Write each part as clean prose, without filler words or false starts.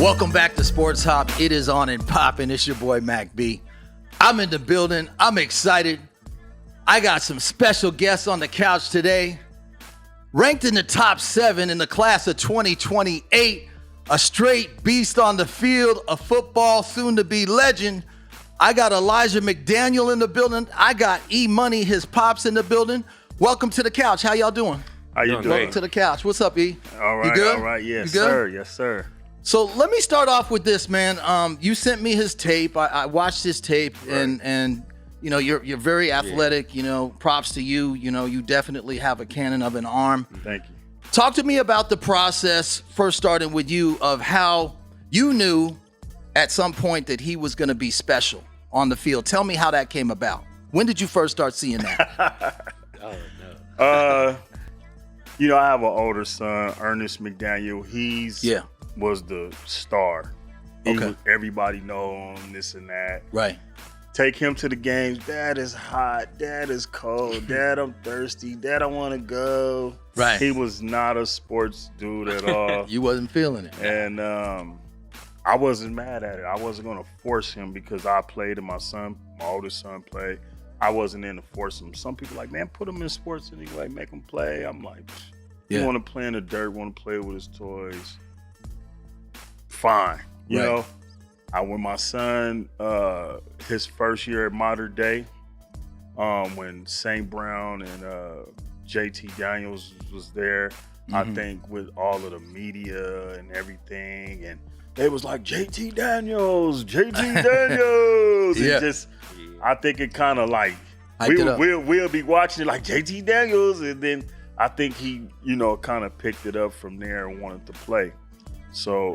Welcome back to Sports Hop. It is on and popping. It's your boy Mack B. I'm in the building. I'm excited. I got some special guests on the couch today. Ranked in the top 7 in the class of 2028. A straight beast on the field, a football soon-to-be legend. I got Elijah McDaniels in the building. I got E-Money, his pops, in the building. Welcome to the couch. How y'all doing? How you doing? Welcome to the couch. What's up, E? All right, you good? all right. Yes, you good? sir. Yes, sir. So let me start off with this, man. You sent me his tape. I watched his tape, Right. and you know you're very athletic. You know, props to you. You know, you definitely have a cannon of an arm. Thank you. Talk to me about the process, first starting with you, of how you knew at some point that he was going to be special on the field. Tell me how that came about. When did you first start seeing that? Oh no. You know, I have an older son, Ernest McDaniel. He's Yeah. was the star. Okay. Everybody know him, this and that. Right. Take him to the games. Dad is hot. Dad is cold. Dad, I'm thirsty. Dad, I want to go. Right. He was not a sports dude at all. You wasn't feeling it. And I wasn't mad at it. I wasn't going to force him because I played and my oldest son played. I wasn't in to force him. Some people like, man, put him in sports and he like make him play. I'm like, Yeah. you want to play in the dirt, want to play with his toys. Fine. You Right. know, when my son, his first year at Modern Day, when St. Brown and JT Daniels was there, I think with all of the media and everything, and they was like, JT Daniels. Yeah. It just, I think it kind of like, Hyped it up. we'll be watching it like JT Daniels, and then I think he, you know, kind of picked it up from there and wanted to play. So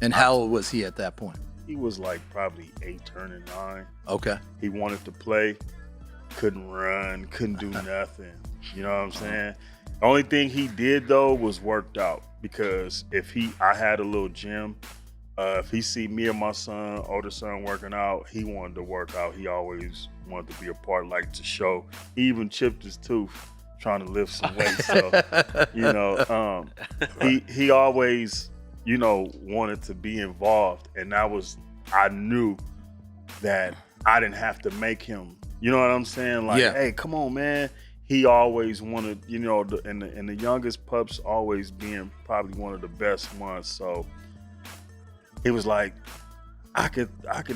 And how old was he at that point? he was like probably 8 turning 9. Okay. He wanted to play, couldn't run, couldn't do nothing. You know what I'm saying? The only thing he did though was worked out, because I had a little gym. If he see me and my older son working out, he wanted to work out. He always wanted to be a part, like to show. He even chipped his tooth trying to lift some weight. So, you know, he always, you know, wanted to be involved. And I knew that I didn't have to make him, you know what I'm saying? Like, Yeah. hey, come on, man. He always wanted, you know, and the youngest pups always being probably one of the best ones. So he was like, I could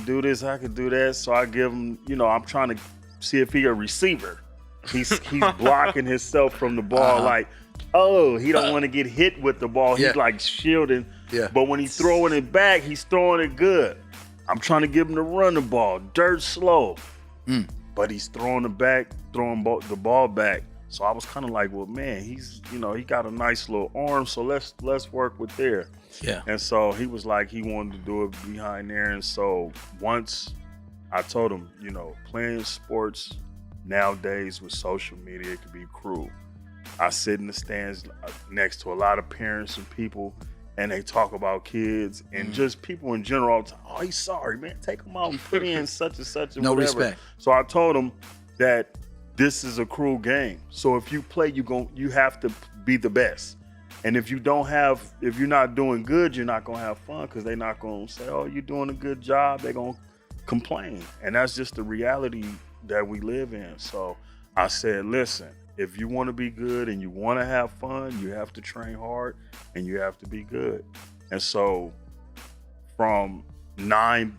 do this, I could do that. So I give him, you know, I'm trying to see if he a receiver. He's blocking himself from the ball, like, oh, he don't want to get hit with the ball. He's like shielding. Yeah. But when he's throwing it back, he's throwing it good. I'm trying to get him to run the ball, dirt slow. But he's throwing the ball back. So I was kind of like, well, man, he's, you know, he got a nice little arm, so let's work with there. Yeah. And so he was like, he wanted to do it behind there. And so once I told him, you know, playing sports nowadays with social media, it could be cruel. I sit in the stands next to a lot of parents and people, and they talk about kids and just people in general all the time. Oh, he's sorry, man. Take him out and put in such and such and No whatever. respect. So I told him that this is a cruel game. So if you play, you have to be the best. And if you're not doing good, you're not gonna have fun, because they're not gonna say, oh, you're doing a good job. They're gonna complain. And that's just the reality that we live in. So I said, listen, if you want to be good and you want to have fun, you have to train hard and you have to be good. And so from 9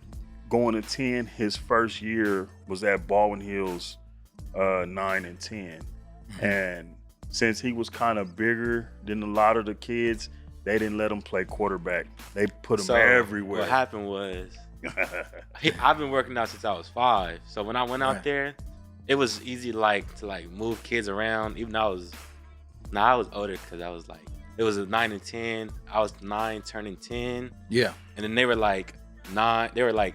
going to 10, his first year was at Baldwin Hills, 9 and 10. And since he was kind of bigger than a lot of the kids, they didn't let him play quarterback. They put him everywhere. What happened was, I've been working out since I was 5. So when I went out there, it was easy to move kids around. Even though I was older, because I was like, it was a 9 and 10. I was 9 turning 10. Yeah. And then they were like 9. They were like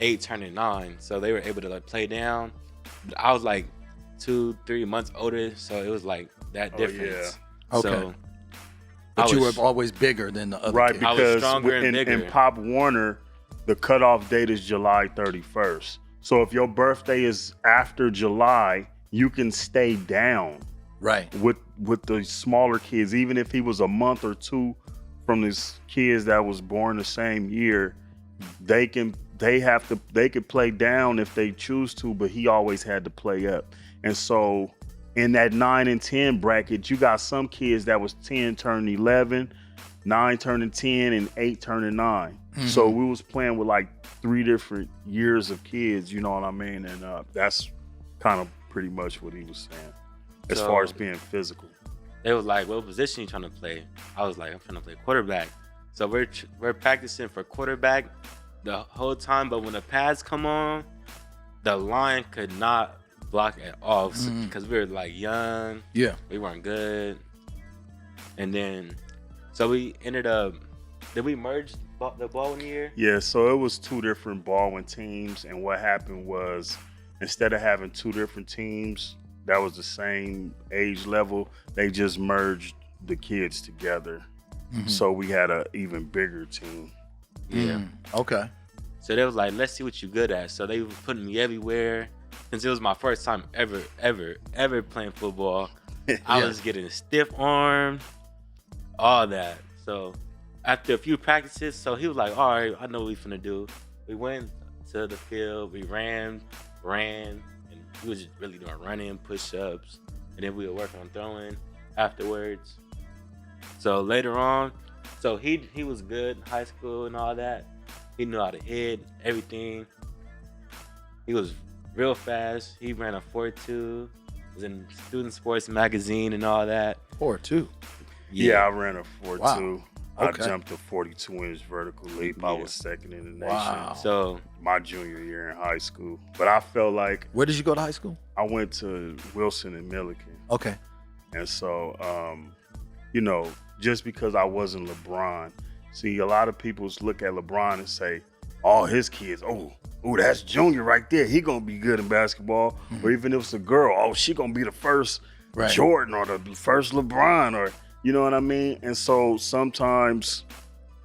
8 turning 9. So they were able to like play down. But I was like 2-3 months older, so it was like that difference. Yeah. Okay. So But you were always bigger than the other Right, kids. I was because stronger and bigger. in Pop Warner, the cutoff date is July 31st. So if your birthday is after July, you can stay down Right. with the smaller kids, even if he was a month or 2 from these kids that was born the same year, they could play down if they choose to, but he always had to play up. And so in that 9 and 10 bracket, you got some kids that was 10 turning 11, 9 turning 10, and 8 turning 9. Mm-hmm. So we was playing with like 3 different years of kids, you know what I mean? And that's kind of pretty much what he was saying as far as being physical. They was like, what position you trying to play? I was like, I'm trying to play quarterback. So we're practicing for quarterback the whole time, but when the pads come on, the line could not block at all because we were like young. Yeah. We weren't good. And then, so we ended up, did we merge the ball year? Yeah, so it was 2 different Baldwin teams, and what happened was instead of having 2 different teams that was the same age level, they just merged the kids together. Mm-hmm. So we had an even bigger team. Yeah. Okay. So they was like, let's see what you're good at. So they were putting me everywhere. Since it was my first time ever playing football, I was getting stiff-armed, all that. So after a few practices, so he was like, all right, I know what we finna do. We went to the field, we ran, and we was just really doing running, push-ups, and then we were working on throwing afterwards. So later on, so he was good in high school and all that. He knew how to hit, everything. He was real fast. He ran a 4.2. Was in Student Sports Magazine and all that. 4.2. Yeah, I ran a 4.2. Wow. Okay. I jumped a 42-inch vertical leap. I was second in the nation. Wow. So my junior year in high school. But I felt like Where did you go to high school? I went to Wilson and Milliken. Okay. And so, just because I wasn't LeBron, see, a lot of people look at LeBron and say, oh, his kids, oh, that's Junior right there. He gonna be good in basketball. Mm-hmm. Or even if it's a girl, oh, she gonna be the first Jordan or the first LeBron, or you know what I mean? And so sometimes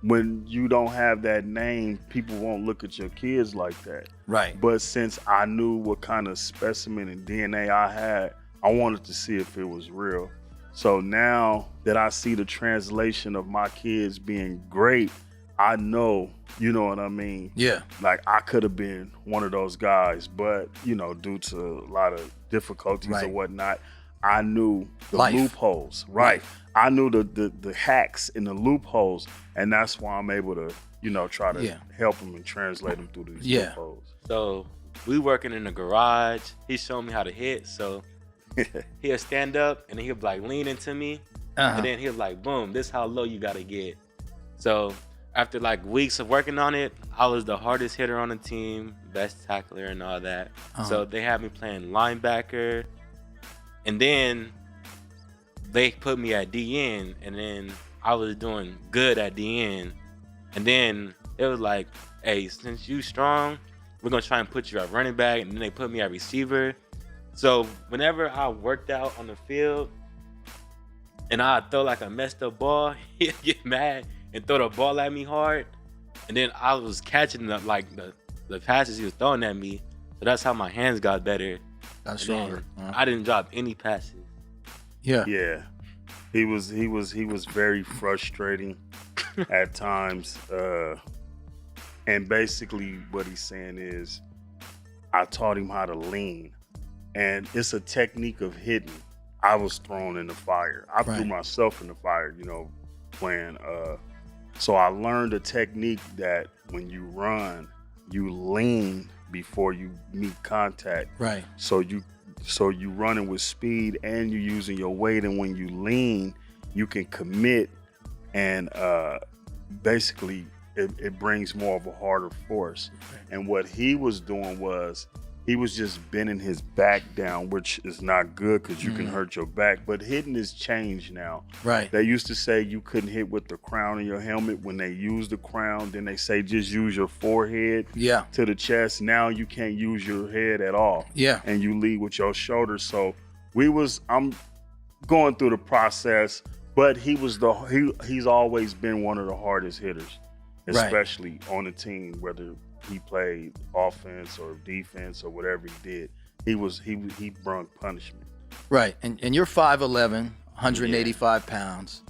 when you don't have that name, people won't look at your kids like that. Right. But since I knew what kind of specimen and DNA I had, I wanted to see if it was real. So now that I see the translation of my kids being great, I know, you know what I mean? Yeah. Like I could have been one of those guys, but due to a lot of difficulties or whatnot, I knew the loopholes. Right. I knew the hacks and the loopholes, and that's why I'm able to, try to help them and translate them through these loopholes. So we working in the garage. He showed me how to hit. So he'll stand up and he'll like lean into me, and then he'll like, boom, this is how low you gotta get. So after like weeks of working on it, I was the hardest hitter on the team, best tackler and all that. So they had me playing linebacker, and then they put me at DN, and then I was doing good at DN. And then it was like, hey, since you strong, we're gonna try and put you at running back, and then they put me at receiver. So whenever I worked out on the field and I throw like a messed up ball, he'd get mad and throw the ball at me hard. And then I was catching the passes he was throwing at me. So that's how my hands got better. Got stronger. I didn't drop any passes. Yeah. Yeah. He was very frustrating at times. And basically what he's saying is I taught him how to lean. And it's a technique of hitting. I was thrown in the fire. I threw myself in the fire, playing. So I learned a technique that when you run, you lean before you meet contact. Right. So you running with speed and you're using your weight, and when you lean, you can commit, and basically it brings more of a harder force. And what he was doing was he was just bending his back down, which is not good because you can hurt your back. But hitting has changed now. Right. They used to say you couldn't hit with the crown of your helmet. When they use the crown, then they say just use your forehead to the chest. Now you can't use your head at all. Yeah. And you lead with your shoulders. So I'm going through the process, but he's always been one of the hardest hitters, especially on the team, whether he played offense or defense or whatever he did. He brung punishment. Right. And you're 5'11", 185 pounds.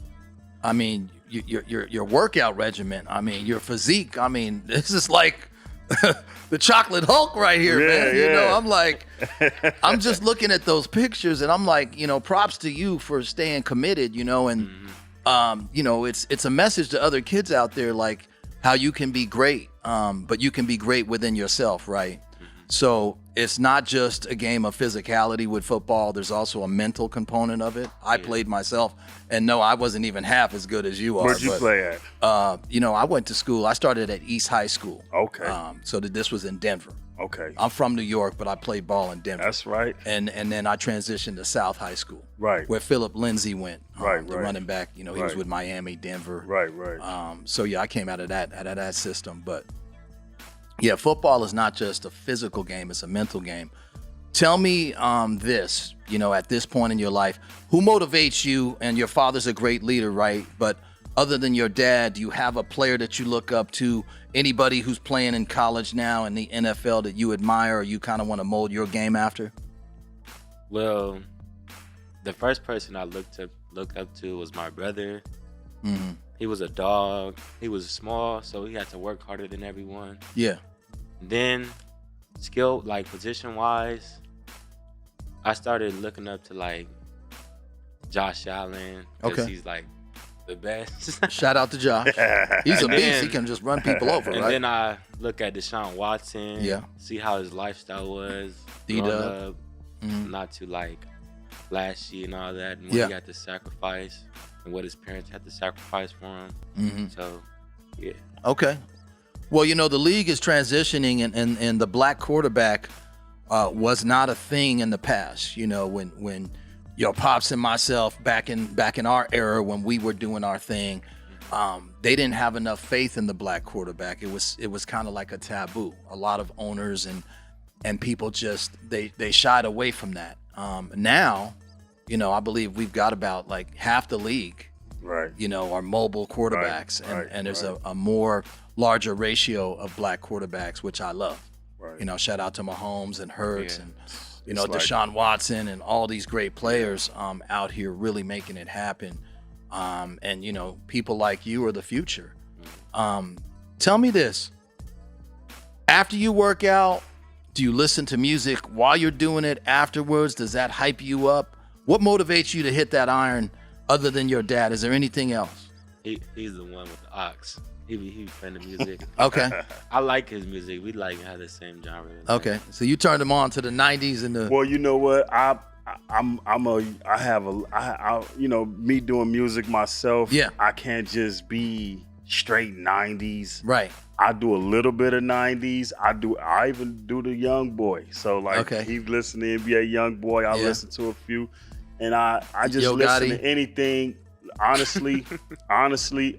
I mean, your workout regimen. I mean, your physique. I mean, this is like the chocolate Hulk right here, man. You know, I'm like, I'm just looking at those pictures, and I'm like, you know, props to you for staying committed. You know, and you know, it's a message to other kids out there, like how you can be great, but you can be great within yourself, right? So it's not just a game of physicality with football. There's also a mental component of it. I played myself, and no, I wasn't even half as good as you are. Where'd you play at? You know, I went to school. I started at East High School. Okay. So this was in Denver. Okay. I'm from New York, but I played ball in Denver. That's right. And then I transitioned to South High School. Right. Where Philip Lindsay went. Right. The running back. You know, he was with Miami, Denver. Right. So yeah, I came out of that system, but. Yeah, football is not just a physical game, it's a mental game. Tell me this, you know, at this point in your life, who motivates you? And your father's a great leader, right? But other than your dad, do you have a player that you look up to? Anybody who's playing in college now in the NFL that you admire or you kind of want to mold your game after? Well, the first person I look up to was my brother. Mm-hmm. He was a dog. He was small, so he had to work harder than everyone. Yeah. Then, skill, like position-wise, I started looking up to like Josh Allen because he's like the best. Shout out to Josh. He's a beast. He can just run people over, and right? then I look at Deshaun Watson. Yeah. See how his lifestyle was. D-Dub. Not too like flashy and all that, and what he had to sacrifice, and what his parents had to sacrifice for him. Mm-hmm. So, yeah. Okay. Well, you know, the league is transitioning, and the black quarterback was not a thing in the past. You know, when your pops and myself back in our era when we were doing our thing, they didn't have enough faith in the black quarterback. It was kind of like a taboo. A lot of owners and people just they shied away from that. Now, you know, I believe we've got about like half the league. Right. You know, are mobile quarterbacks, and there's a more larger ratio of black quarterbacks, which I love. Right. You know, shout out to Mahomes and Hurts and you know, It's like- Deshaun Watson and all these great players out here really making it happen. And you know, people like you are the future. Tell me this: after you work out, do you listen to music while you're doing it? Afterwards, does that hype you up? What motivates you to hit that iron? Other than your dad, is there anything else? He's the one with the ox. He be playing the music. Okay. I like his music. We like have the same genre. Okay. So you turned him on to the '90s and the. Well, you know what? I you know, me doing music myself. Yeah. I can't just be straight '90s. Right. I do a little bit of '90s. I even do the Young Boy. So like, he's listening to NBA Young Boy. I listen to a few, and I just Yo listen Gotti. to anything. Honestly,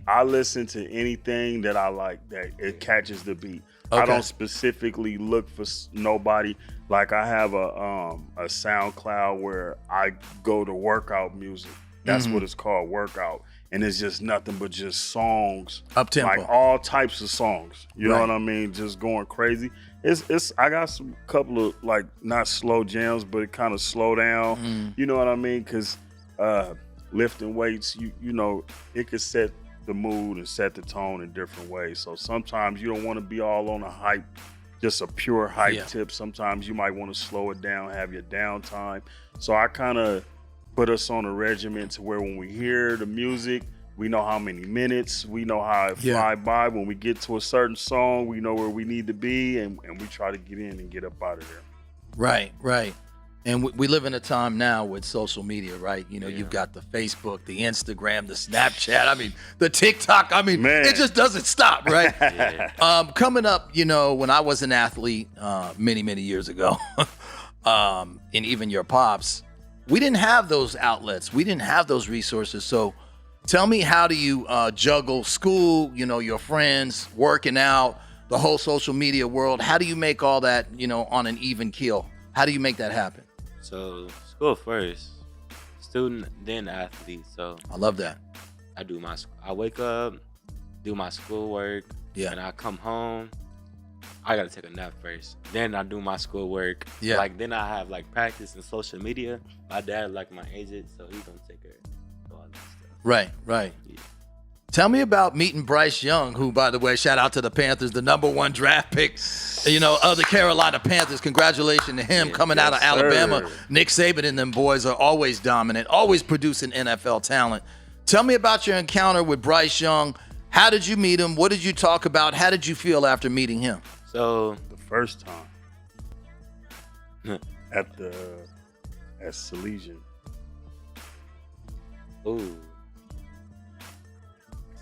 I listen to anything that I like that it catches the beat. I don't specifically look for nobody. Like I have a SoundCloud where I go to workout music. That's what it's called, workout. And it's just nothing but just songs. Up-tempo. Like all types of songs. You know what I mean? Just going crazy. I got some couple of like not slow jams, but it kind of slow down. You know what I mean? Cause lifting weights, you know, it could set the mood and set the tone in different ways. So sometimes you don't want to be all on a hype, just a pure hype tip. Sometimes you might want to slow it down, have your downtime. So I kind of put us on a regimen to where when we hear the music, we know how many minutes, we know how it fly by. When we get to a certain song, we know where we need to be, and we try to get in and get up out of there. Right. And we live in a time now with social media, right? You know, you've got the Facebook, the Instagram, the Snapchat, I mean, the TikTok. I mean, it just doesn't stop, right? Coming up, you know, when I was an athlete many years ago, and even your pops, we didn't have those outlets. We didn't have those resources. So tell me, how do you juggle school, you know, your friends, working out, the whole social media world? How do you make all that, you know, on an even keel? How do you make that happen? So school first, student, then athlete. So I love that. I wake up, do my schoolwork, and I come home. I gotta take a nap first. Then I do my schoolwork. Yeah. Like then I have like practice and social media. My dad like my agent, so he's gonna take care of all that stuff. Right. Tell me about meeting Bryce Young, who, by the way, shout out to the Panthers, the #1 draft pick, of the Carolina Panthers. Congratulations to him coming out of Alabama. Nick Saban and them boys are always dominant, always producing NFL talent. Tell me about your encounter with Bryce Young. How did you meet him? What did you talk about? How did you feel after meeting him? So The first time at Salesian. ooh,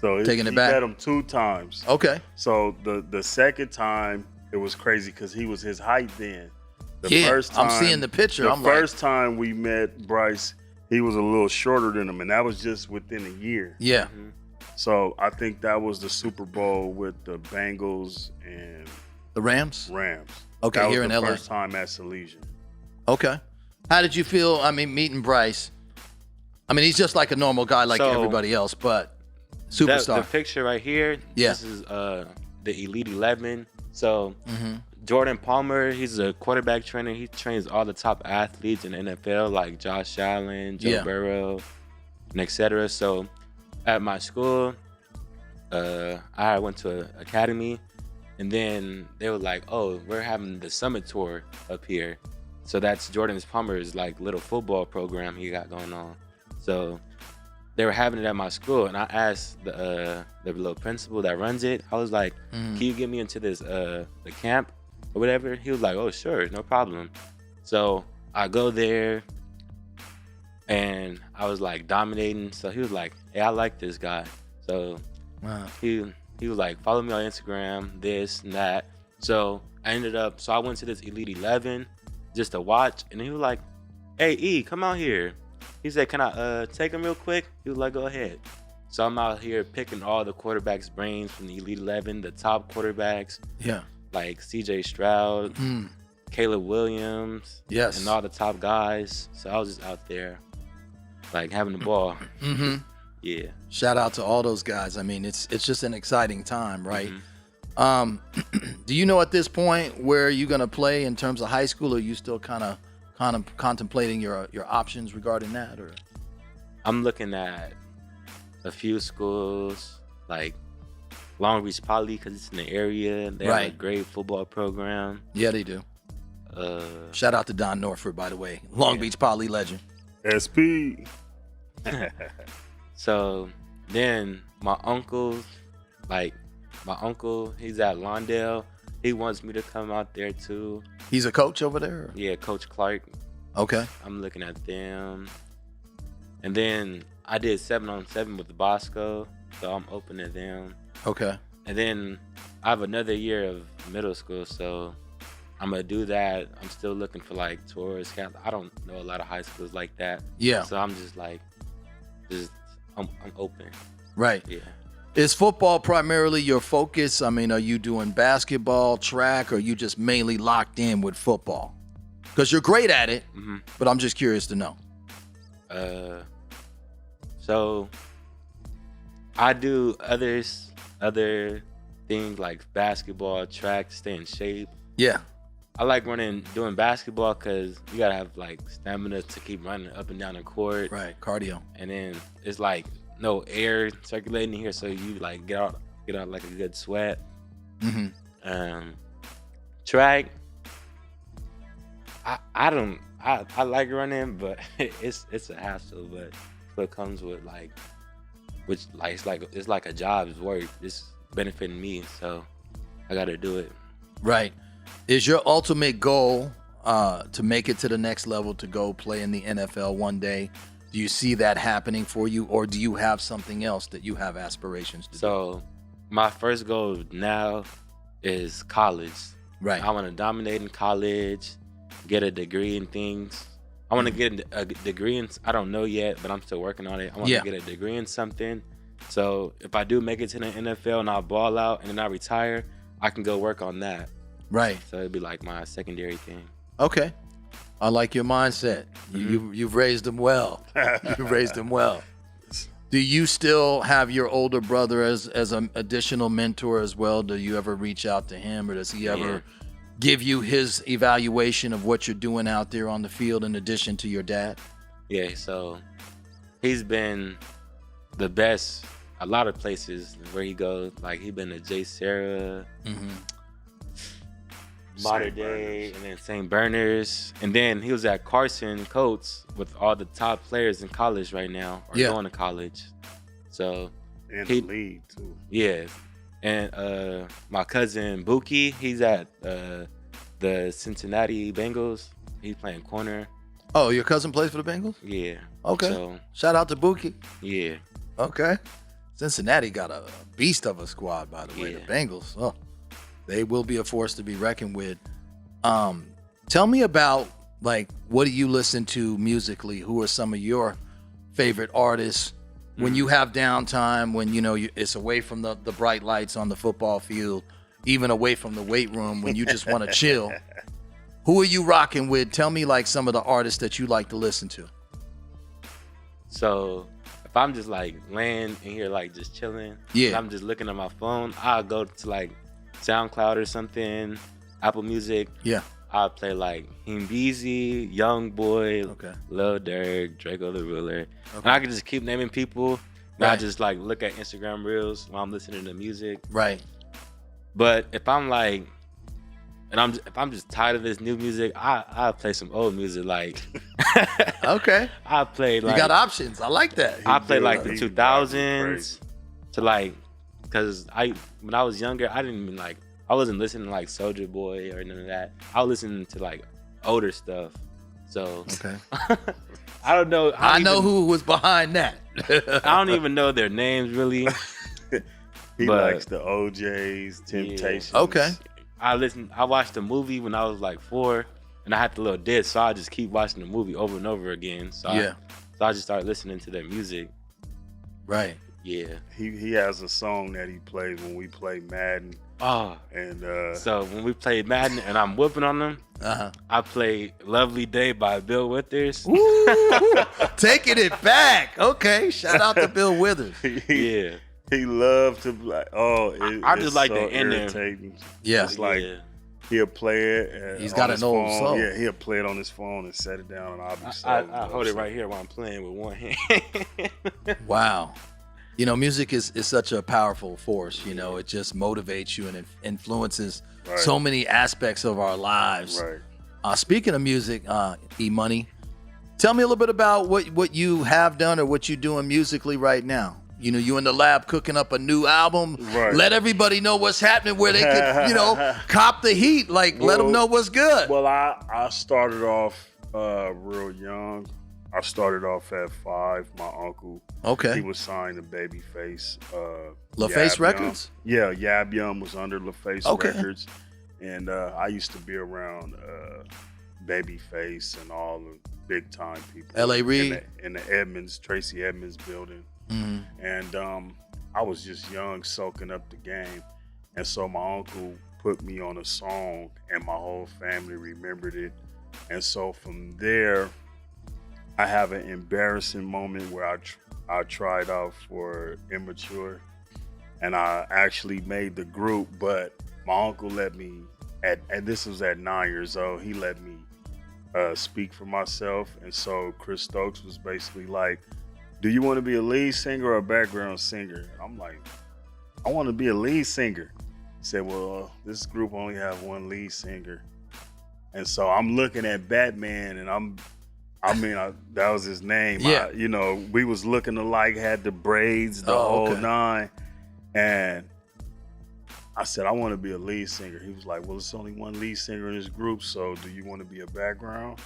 So Taking it he back. met him 2 times. Okay. So the second time it was crazy because he was his height then. I'm seeing the picture. The I'm first time we met Bryce, he was a little shorter than him, and that was just within a year. Yeah. So I think that was the Super Bowl with the Bengals and The Rams? Rams. Okay, that was here in the LA. first time at Salesian. Okay. How did you feel, meeting Bryce? He's just like a normal guy like So, everybody else, but the superstar. picture right here. Yeah. This is the Elite 11. So Mm-hmm. Jordan Palmer, he's a quarterback trainer. He trains all the top athletes in the NFL, like Josh Allen, Joe Burrow, and etc. So at my school, I went to an academy, and then they were like, "Oh, we're having the Summit Tour up here." So that's Jordan Palmer's like little football program he got going on. So they were having it at my school, and I asked the little principal that runs it. I was like, "Can you get me into this the camp or whatever?" He was like, "Oh, sure, no problem." So I go there, and I was like dominating. So he was like, "Hey, I like this guy." So Wow. he was like, "Follow me on Instagram, this and that." So I went to this Elite 11 just to watch, and he was like, "Hey, E, come out here." He said, "Can I take him real quick?" He was like, "Go ahead." So I'm out here picking all the quarterbacks' brains from the Elite 11, the top quarterbacks, Yeah. like C.J. Stroud, Caleb Williams, Yes. and all the top guys. So I was just out there, like, having the ball. Mm-hmm. Yeah. Shout out to all those guys. It's just an exciting time, right? Do you know at this point where you're gonna play in terms of high school, or are you still kind of contemplating your options regarding that? Or I'm looking at a few schools, like Long Beach Poly, because it's in the area. They have a Right. great football program. yeah, they do. Shout out to Don Norford, by the way, Long Beach Poly legend. SP. So then my uncle, he's at Lawndale. He wants me to come out there too. He's a coach over there? Or? Yeah, Coach Clark. Okay. I'm looking at them. And then I did 7-on-7 with the Bosco, so I'm open to them. Okay. And then I have another year of middle school, so I'm gonna do that. I'm still looking for like tourist camp. I don't know a lot of high schools like that. Yeah. So I'm just like, I'm open. Right. Yeah. Is football primarily your focus? Are you doing basketball, track, or are you just mainly locked in with football? Because you're great at it, but I'm just curious to know. So I do other things like basketball, track, to stay in shape. Yeah. I like doing basketball because you gotta have like stamina to keep running up and down the court. Right. Cardio. And then it's like no air circulating here, so you like get out like a good sweat. Track, I like running, but it's a hassle. But what comes with it's like a job, it's work. It's benefiting me, so I gotta do it. Right. Is your ultimate goal to make it to the next level, to go play in the NFL one day? Do you see that happening for you, or do you have something else that you have aspirations to do? So my first goal now is college. Right. I want to dominate in college, get a degree in things. I want to get a degree in, I don't know yet, but I'm still working on it. I want to get a degree in something. So if I do make it to the NFL and I ball out and then I retire, I can go work on that. Right. So it'd be like my secondary thing. Okay. I like your mindset. You've raised them well. You've raised them well. Do you still have your older brother as an additional mentor as well? Do you ever reach out to him, or does he ever give you his evaluation of what you're doing out there on the field in addition to your dad? Yeah, so he's been the best. A lot of places where he goes, like he been to J. Sarah, Modern Day, and then St. Bernard's, and then he was at Carson Coates with all the top players in college right now, or going to college. So in the league too. Yeah, and my cousin Buki, he's at the Cincinnati Bengals. He's playing corner. Oh, your cousin plays for the Bengals? Yeah. Okay. So, shout out to Buki. Yeah. Okay. Cincinnati got a beast of a squad, by the way. The Bengals. Oh, they will be a force to be reckoned with. Tell me about, like, what do you listen to musically? Who are some of your favorite artists when you have downtime, when, you know, it's away from the bright lights on the football field, even away from the weight room, when you just want to chill? Who are you rocking with? Tell me, like, some of the artists that you like to listen to. So if I'm just like laying in here, like just chilling, and I'm just looking at my phone, I'll go to like SoundCloud or something, Apple Music. Yeah. I'll play like Beezy, Young Boy, Lil Durk, Draco the Ruler. And I can just keep naming people. And I just like look at Instagram Reels while I'm listening to music. Right. But if I'm like, if I'm just tired of this new music, I'll play some old music. Like, okay, I'll play like, you got options. I like that. I play like the 2000s to like, cause when I was younger, I wasn't listening to like Soulja Boy or none of that. I was listening to like older stuff. So I don't know. I know who was behind that. I don't even know their names really. He likes the OJs, Temptations. Okay. I watched the movie when I was like 4, and I had the little disc, so I just keep watching the movie over and over again. So I just started listening to their music. Right. Yeah. He has a song that he plays when we play Madden. Oh. And so when we play Madden and I'm whooping on them, I play "Lovely Day" by Bill Withers. Taking it back. Okay. Shout out to Bill Withers. Yeah. He loved to like. I just like the irritating. Yeah, it's like he'll play it. He's got an old soul. Yeah, he'll play it on his phone and set it down, and I'll be so. I hold it right here while I'm playing with one hand. Wow, you know, music is such a powerful force. You know, it just motivates you and it influences so many aspects of our lives. Right. Speaking of music, E-Money, tell me a little bit about what you have done or what you're doing musically right now. You know, you in the lab cooking up a new album. Right. Let everybody know what's happening where they can, you know, cop the heat. Like, let them know what's good. Well, I started off real young. I started off at 5. My uncle, he was signed to Babyface. LaFace Records? Yeah, Yab Yum was under LaFace Records. And I used to be around Babyface and all the big time people. L.A. Reid? In the Edmonds, Tracy Edmonds building. And I was just young, soaking up the game. And so my uncle put me on a song and my whole family remembered it. And so from there, I have an embarrassing moment where I tried out for Immature and I actually made the group, but my uncle let me, and this was at 9 years old, he let me speak for myself. And so Chris Stokes was basically like, do you want to be a lead singer or a background singer? I'm like, I want to be a lead singer. He said, well, this group only have one lead singer. And so I'm looking at Batman and that was his name. Yeah. You know, we was looking alike, had the braids, the whole nine. And I said, I want to be a lead singer. He was like, well, it's only one lead singer in this group, so do you want to be a background?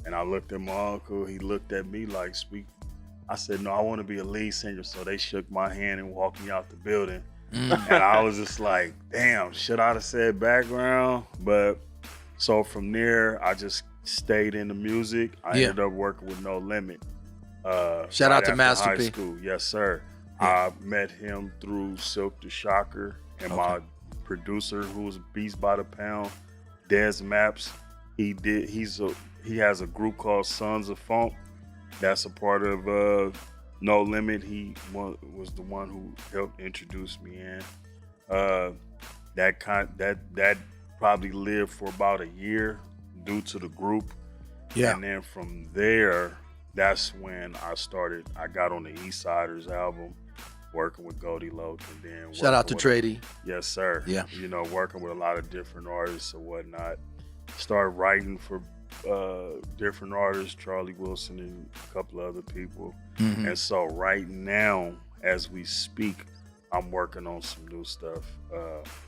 And I looked at my uncle. He looked at me like, speak. I said, no, I want to be a lead singer. So they shook my hand and walked me out the building. And I was just like, damn, should I have said background? But so from there, I just stayed in the music. I ended up working with No Limit. Shout out to Master P. High school. Yes, sir. I met him through Silk the Shocker and my producer, who was Beast by the Pound, Des Maps. He has a group called Sons of Funk. That's a part of No Limit. He was the one who helped introduce me in. That probably lived for about a year due to the group. Yeah. And then from there, that's when I got on the East Siders album, working with Goldie Loke, and then Shout out to working Trady. yes, sir. Yeah. You know, working with a lot of different artists and whatnot. Started writing for different artists, Charlie Wilson and a couple of other people. Mhm. And so right now, as we speak, I'm working on some new stuff.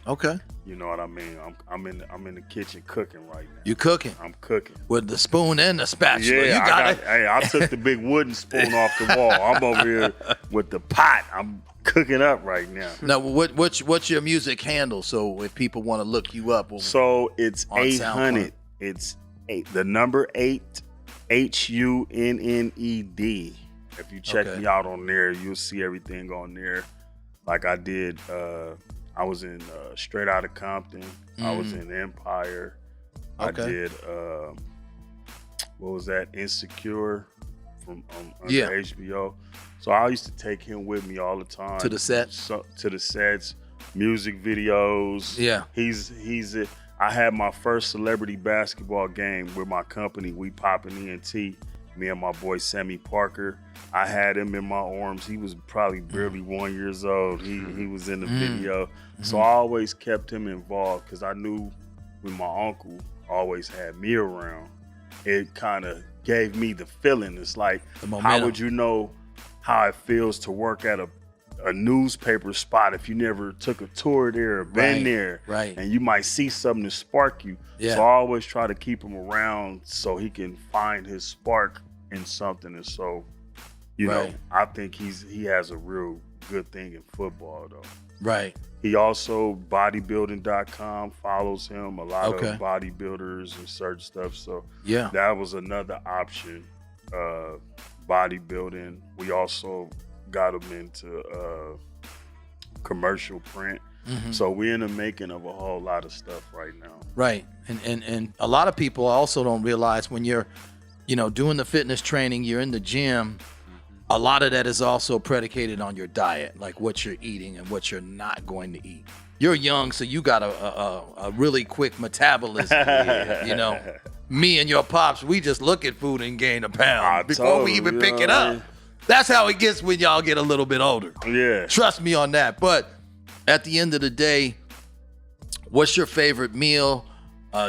Okay. You know what I mean? I'm in the kitchen cooking right now. You cooking I'm cooking. with the spoon and the spatula. Yeah, You got it. hey, I took the big wooden spoon off the wall. I'm over here with the pot. I'm cooking up right now. Now, what's your music handle? So if people want to look you up, So it's On 800. It's the number 8, HUNNED. If you check Okay. me out on there, you'll see everything on there. Like I did, I was in Straight Outta Compton. I was in Empire. Okay. I did, what was that? Insecure from under Yeah. HBO. So I used to take him with me all the time To the sets? to the sets, music videos. Yeah. I had my first celebrity basketball game with my company, We Poppin' ENT. Me and my boy Sammy Parker. I had him in my arms. He was probably barely 1 year old. He was in the video. So I always kept him involved because I knew when my uncle always had me around, it kind of gave me the feeling. It's like, The momentum. how would you know how it feels to work at a newspaper spot if you never took a tour there or been Right, there? right. And you might see something to spark you. Yeah. So I always try to keep him around so he can find his spark in something. And so, you know, Right. I think he has a real good thing in football though. Right. He also bodybuilding.com follows him, a lot Okay. of bodybuilders and certain stuff. So Yeah. that was another option. Bodybuilding. We also got him into commercial print. So we're in the making of a whole lot of stuff right now. Right. And a lot of people also don't realize when you're, doing the fitness training, you're in the gym, a lot of that is also predicated on your diet, like what you're eating and what you're not going to eat. You're young, so you got a really quick metabolism. Me and your pops, we just look at food and gain a pound before we even pick it up. That's how it gets when y'all get a little bit older. Yeah. Trust me on that. But at the end of the day, what's your favorite meal?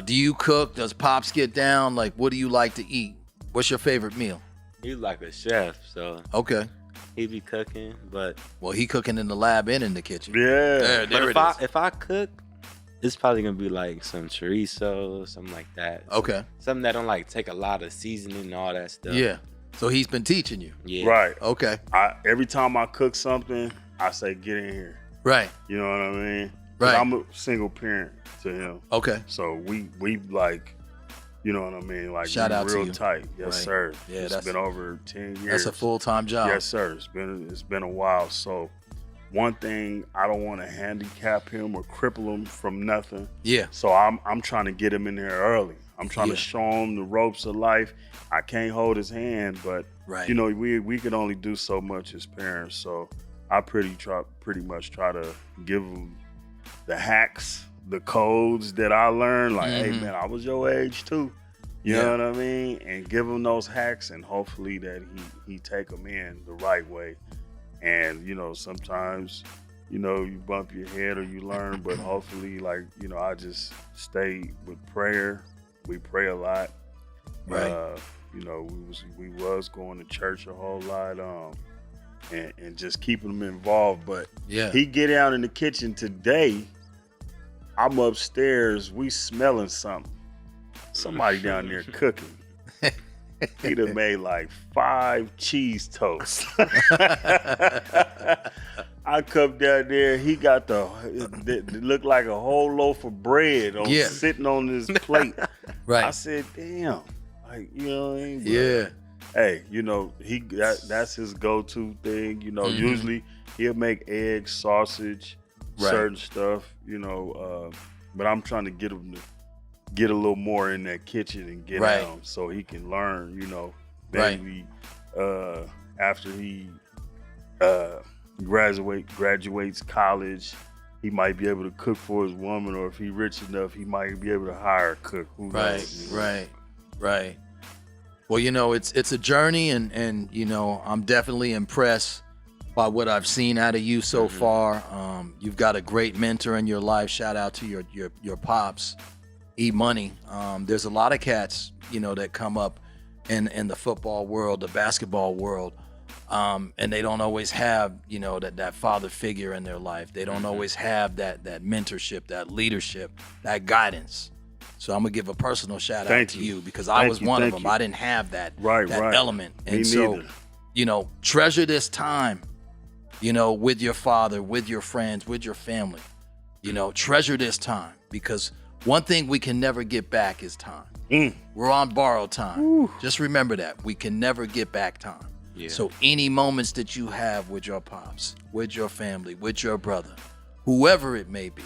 Do you cook? Does Pops get down? Like, what do you like to eat? What's your favorite meal? He's like a chef, so Okay. he be cooking. But Well, he cooking in the lab and in the kitchen. Yeah. There it is. if I cook, it's probably gonna be like some chorizo, something like that. Okay. Something that don't like take a lot of seasoning and all that stuff. Yeah. So he's been teaching you. Yeah. Right. Okay. Every time I cook something, I say, get in here. Right. You know what I mean? 'Cause Right. I'm a single parent to him. Okay. So we like, you know what I mean? Like, Shout we out to real you. tight. Yes, Right. sir. Yeah, It's that's- been over 10 years. That's a full-time job. Yes, sir. It's been a while. So one thing, I don't want to handicap him or cripple him from nothing. Yeah. So I'm trying to get him in there early. I'm trying Yeah. to show him the ropes of life. I can't hold his hand, but Right. we can only do so much as parents. So I pretty much try to give him the hacks, the codes that I learned. Like, hey man, I was your age too. You Yeah. know what I mean? And give him those hacks, and hopefully that he take them in the right way. And sometimes you bump your head or you learn, but hopefully, like, I just stay with prayer. We pray a lot. Right. We was going to church a whole lot, and just keeping them involved. But Yeah. he get out in the kitchen today. I'm upstairs. We smelling something. Somebody down there cooking. He done made like 5 cheese toasts. I come down there. He got it looked like a whole loaf of bread Yeah. sitting on his plate. Right. I said, damn. Like, you know what I mean? But, Yeah. hey, that's his go-to thing. Usually he'll make eggs, sausage, Right. certain stuff. But I'm trying to get him to get a little more in that kitchen and get Right. out so he can learn. Right. Maybe after he graduates college, he might be able to cook for his woman, or if he's rich enough, he might be able to hire a cook. Who Right. knows? Right. Right. Well, it's a journey, and I'm definitely impressed by what I've seen out of you so far. You've got a great mentor in your life. Shout out to your pops, E-Money. There's a lot of cats, that come up in the football world, the basketball world, and they don't always have, that father figure in their life. They don't always have that mentorship, that leadership, that guidance. So I'm gonna give a personal shout out to you because I was one of them. I didn't have that element, and Me so neither. Treasure this time, with your father, with your friends, with your family. Treasure this time, because one thing we can never get back is time. We're on borrowed time. Ooh. Just remember that we can never get back time. Yeah. So any moments that you have with your pops, with your family, with your brother, whoever it may be,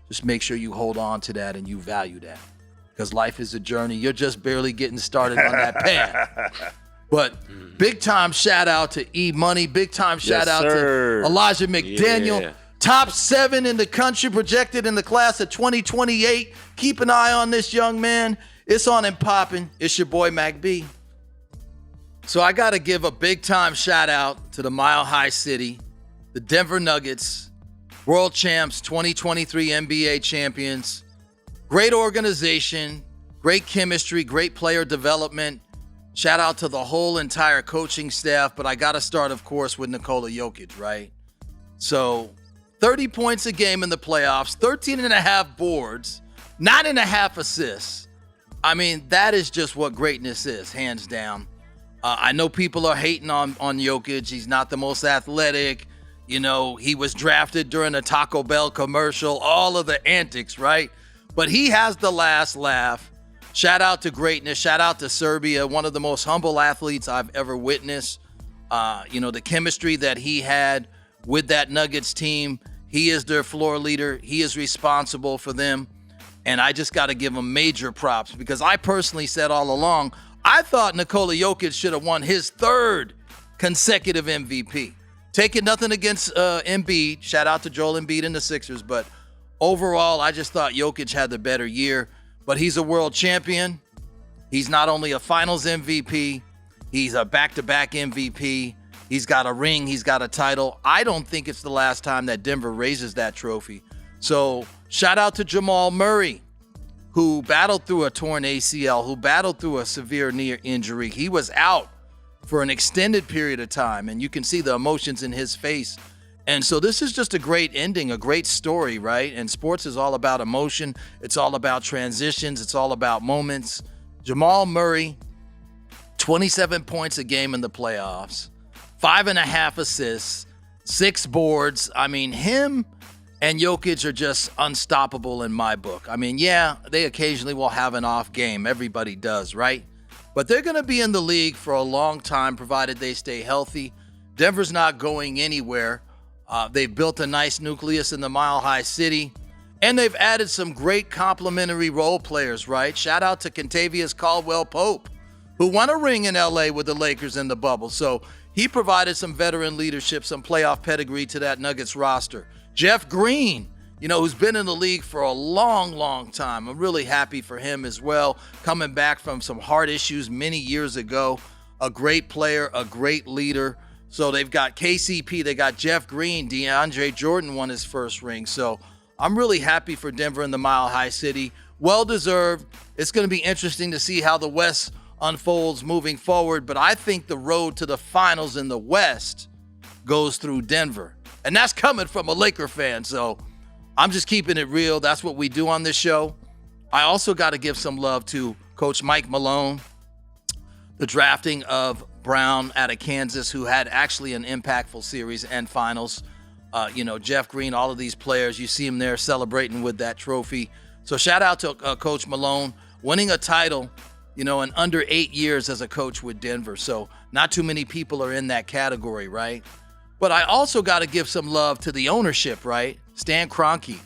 just make sure you hold on to that and you value that. Because life is a journey. You're just barely getting started on that path. But big time shout out to E-Money. Big time shout out to Elijah McDaniels. Yeah. Top 7 in the country, projected in the class of 2028. Keep an eye on this young man. It's on and popping. It's your boy Mack B. So I got to give a big time shout out to the Mile High City, the Denver Nuggets, world champs, 2023 NBA champions. Great organization, great chemistry, great player development. Shout out to the whole entire coaching staff, but I got to start, of course, with Nikola Jokic, right? So 30 points a game in the playoffs, 13 and a half boards, 9.5 assists. I mean, that is just what greatness is, hands down. I know people are hating on Jokic. He's not the most athletic. He was drafted during a Taco Bell commercial, all of the antics, right? But he has the last laugh. Shout out to greatness. Shout out to Serbia, one of the most humble athletes I've ever witnessed. The chemistry that he had with that Nuggets team. He is their floor leader. He is responsible for them. And I just got to give him major props because I personally said all along, I thought Nikola Jokic should have won his 3rd consecutive MVP. Taking nothing against Embiid. Shout out to Joel Embiid and the Sixers, but overall, I just thought Jokic had the better year, but he's a world champion. He's not only a finals MVP, he's a back-to-back MVP. He's got a ring, he's got a title. I don't think it's the last time that Denver raises that trophy. So shout out to Jamal Murray, who battled through a torn ACL, who battled through a severe knee injury. He was out for an extended period of time, and you can see the emotions in his face. And so this is just a great ending, a great story, right? And sports is all about emotion. It's all about transitions. It's all about moments. Jamal Murray, 27 points a game in the playoffs, 5.5 assists, 6 boards. I mean, him and Jokic are just unstoppable in my book. I mean, yeah, they occasionally will have an off game. Everybody does, right? But they're going to be in the league for a long time, provided they stay healthy. Denver's not going anywhere. They've built a nice nucleus in the Mile High City, and they've added some great complementary role players, right? Shout out to Kentavious Caldwell-Pope, who won a ring in LA with the Lakers in the bubble. So he provided some veteran leadership, some playoff pedigree to that Nuggets roster. Jeff Green, who's been in the league for a long, long time. I'm really happy for him as well, coming back from some heart issues many years ago. A great player, a great leader. So they've got KCP, they got Jeff Green, DeAndre Jordan won his first ring. So I'm really happy for Denver in the Mile High City. Well-deserved. It's going to be interesting to see how the West unfolds moving forward. But I think the road to the finals in the West goes through Denver. And that's coming from a Laker fan. So I'm just keeping it real. That's what we do on this show. I also got to give some love to Coach Mike Malone, the drafting of Brown out of Kansas, who had actually an impactful series and finals. Jeff Green, all of these players, you see him there celebrating with that trophy. So shout out to Coach Malone, winning a title, in under 8 years as a coach with Denver. So not too many people are in that category, right? But I also got to give some love to the ownership, right? Stan Kroenke.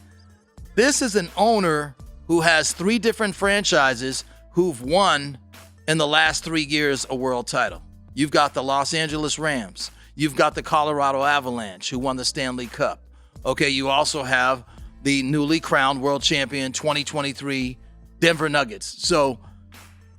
This is an owner who has 3 different franchises who've won in the last 3 years a world title. You've got the Los Angeles Rams. You've got the Colorado Avalanche, who won the Stanley Cup. Okay, you also have the newly crowned world champion 2023 Denver Nuggets. So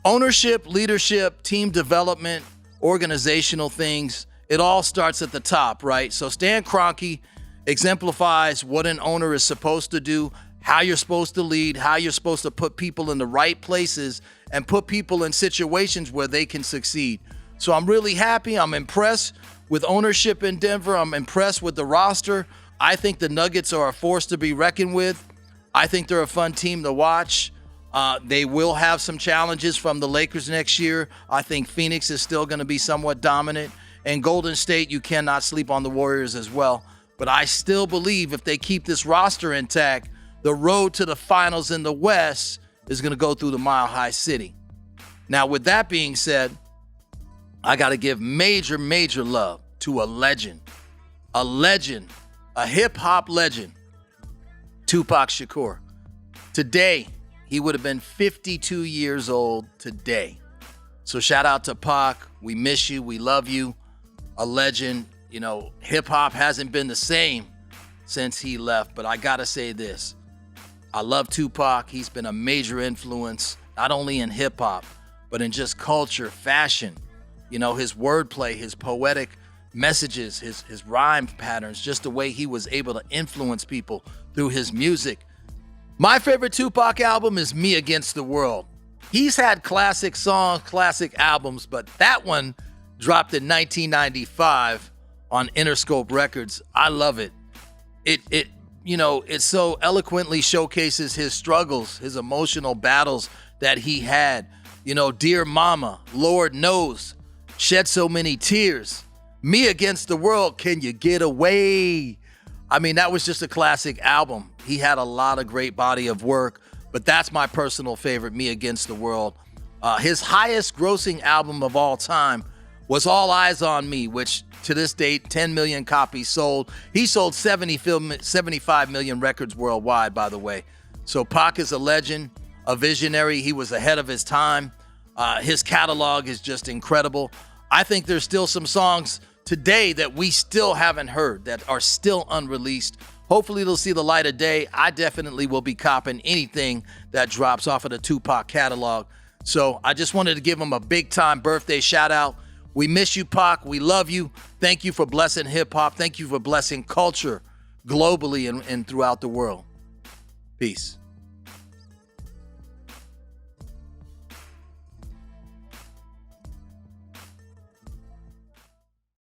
Ownership, leadership, team development, organizational things, it all starts at the top, right? So Stan Kroenke exemplifies what an owner is supposed to do, how you're supposed to lead, how you're supposed to put people in the right places and put people in situations where they can succeed. So I'm really happy. I'm impressed with ownership in Denver. I'm impressed with the roster. I think the Nuggets are a force to be reckoned with. I think they're a fun team to watch. They will have some challenges from the Lakers next year. I think Phoenix is still going to be somewhat dominant. And Golden State, you cannot sleep on the Warriors as well. But I still believe if they keep this roster intact, the road to the finals in the West is going to go through the Mile High City. Now, with that being said, I got to give major love to a legend, a hip-hop legend, Tupac Shakur. Today, he would have been 52 years old today. So shout out to Pac. We miss you. We love you. A legend. You know, hip-hop hasn't been the same since he left, but I got to say this. I love Tupac. He's been a major influence, not only in hip-hop, but in just culture, fashion. You know, his wordplay, his poetic messages, his rhyme patterns, just the way he was able to influence people through his music. My favorite Tupac album is Me Against the World. He's had classic songs, classic albums, but that one dropped in 1995 on Interscope Records. I love it. It so eloquently showcases his struggles, his emotional battles that he had. You know, Dear Mama, Lord Knows, Shed So Many Tears, Me Against the World, Can You Get Away? I mean, that was just a classic album. He had a lot of great body of work, but that's my personal favorite, Me Against the World. His highest grossing album of all time was All Eyes on Me, which to this date, 10 million copies sold. He sold 75 million records worldwide, by the way. So Pac is a legend, a visionary. He was ahead of his time. His catalog is just incredible. I think there's still some songs today that we still haven't heard, that are still unreleased. Hopefully they'll see the light of day. I definitely will be copping anything that drops off of the Tupac catalog. So I just wanted to give him a big time birthday shout out. We miss you, Pac. We love you. Thank you for blessing hip hop. Thank you for blessing culture globally and throughout the world. Peace.